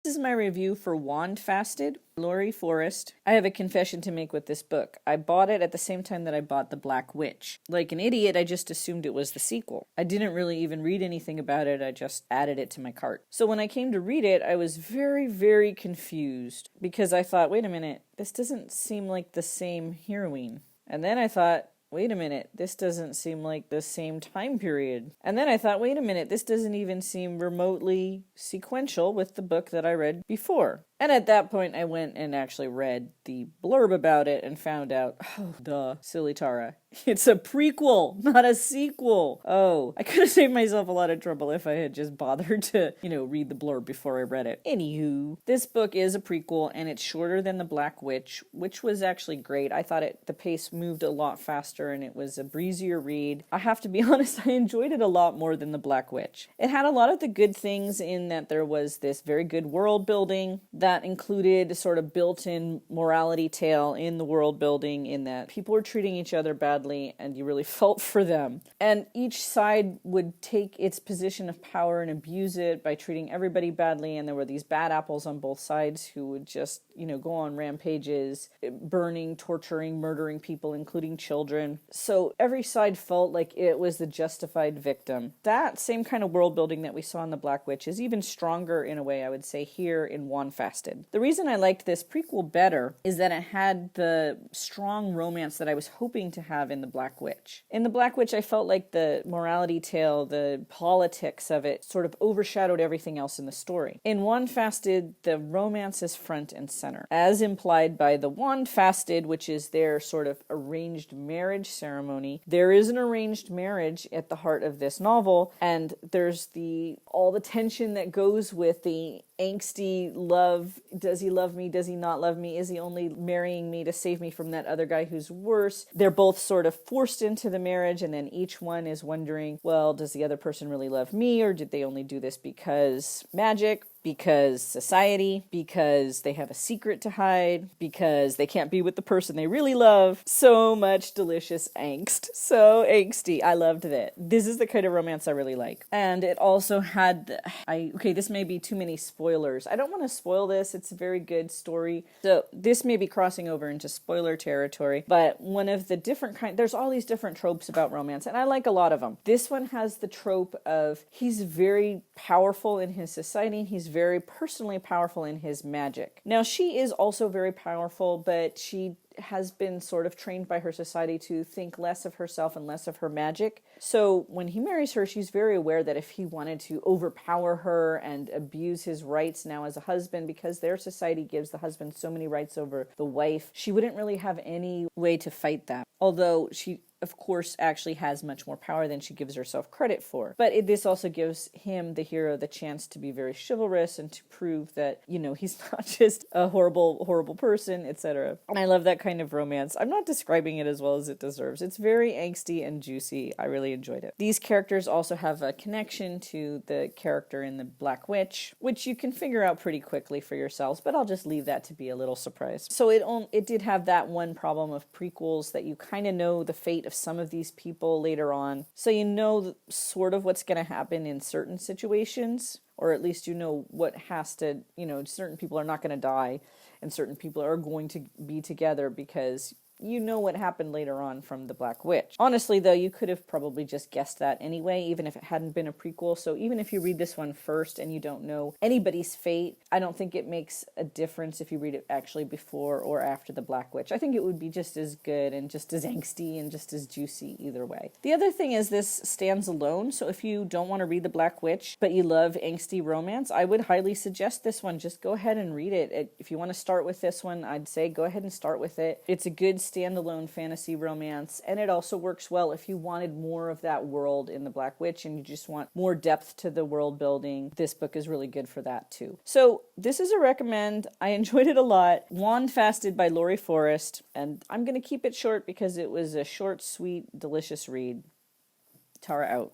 This is my review for Wand Fasted, Laurie Forrest. I have a confession to make with this book. I bought it at the same time that I bought The Black Witch. Like an idiot, I just assumed it was the sequel. I didn't really even read anything about it, I just added it to my cart. So when I came to read it, I was very, very confused because I thought, wait a minute, this doesn't seem like the same heroine. And then I thought, wait a minute, this doesn't seem like the same time period. And then I thought, wait a minute, this doesn't even seem remotely sequential with the book that I read before. And at that point, I went and actually read the blurb about it and found out, oh, duh, silly Tara. It's a prequel, not a sequel. Oh, I could have saved myself a lot of trouble if I had just bothered to, read the blurb before I read it. Anywho, this book is a prequel and it's shorter than The Black Witch, which was actually great. I thought the pace moved a lot faster and it was a breezier read. I have to be honest, I enjoyed it a lot more than The Black Witch. It had a lot of the good things in that there was this very good world building that included a sort of built-in morality tale in the world building, in that people were treating each other badly and you really felt for them. And each side would take its position of power and abuse it by treating everybody badly, and there were these bad apples on both sides who would just, go on rampages, burning, torturing, murdering people, including children. So every side felt like it was the justified victim. That same kind of world building that we saw in The Black Witch is even stronger in a way, I would say, here in Wand Fasted. The reason I liked this prequel better is that it had the strong romance that I was hoping to have in The Black Witch. In The Black Witch, I felt like the morality tale, the politics of it, sort of overshadowed everything else in the story. In Wand Fasted, the romance is front and center, as implied by the Wand Fasted, which is their sort of arranged marriage ceremony. There is an arranged marriage at the heart of this novel, and there's all the tension that goes with the angsty love. Does he love me? Does he not love me? Is he only marrying me to save me from that other guy who's worse? They're both sort of forced into the marriage, and then each one is wondering, well, does the other person really love me, or did they only do this because magic? Because society, because they have a secret to hide, because they can't be with the person they really love. So much delicious angst. So angsty. I loved it. This is the kind of romance I really like. And it also had, this may be too many spoilers. I don't want to spoil this. It's a very good story. So this may be crossing over into spoiler territory, but one of the different there's all these different tropes about romance, and I like a lot of them. This one has the trope of he's very powerful in his society, he's very personally powerful in his magic. Now, she is also very powerful, but she has been sort of trained by her society to think less of herself and less of her magic. So when he marries her, she's very aware that if he wanted to overpower her and abuse his rights now as a husband, because their society gives the husband so many rights over the wife, she wouldn't really have any way to fight that. Although she, of course, actually has much more power than she gives herself credit for. But this also gives him, the hero, the chance to be very chivalrous and to prove that, he's not just a horrible, horrible person, etc. And I love that kind of romance. I'm not describing it as well as it deserves. It's very angsty and juicy. I really enjoyed it. These characters also have a connection to the character in The Black Witch, which you can figure out pretty quickly for yourselves, but I'll just leave that to be a little surprise. So it did have that one problem of prequels, that you kind of know the fate of some of these people later on. So you know sort of what's going to happen in certain situations, or at least you know what has to, certain people are not going to die and certain people are going to be together because you know what happened later on from The Black Witch. Honestly, though, you could have probably just guessed that anyway, even if it hadn't been a prequel. So even if you read this one first and you don't know anybody's fate, I don't think it makes a difference if you read it actually before or after The Black Witch. I think it would be just as good and just as angsty and just as juicy either way. The other thing is this stands alone. So if you don't want to read The Black Witch, but you love angsty romance, I would highly suggest this one. Just go ahead and read it. If you want to start with this one, I'd say go ahead and start with it. It's a good standalone fantasy romance, and it also works well if you wanted more of that world in The Black Witch and you just want more depth to the world building. This book is really good for that too. So this is a recommend. I enjoyed it a lot. Wand Fasted by Laurie Forrest, and I'm going to keep it short because it was a short, sweet, delicious read. Tara out.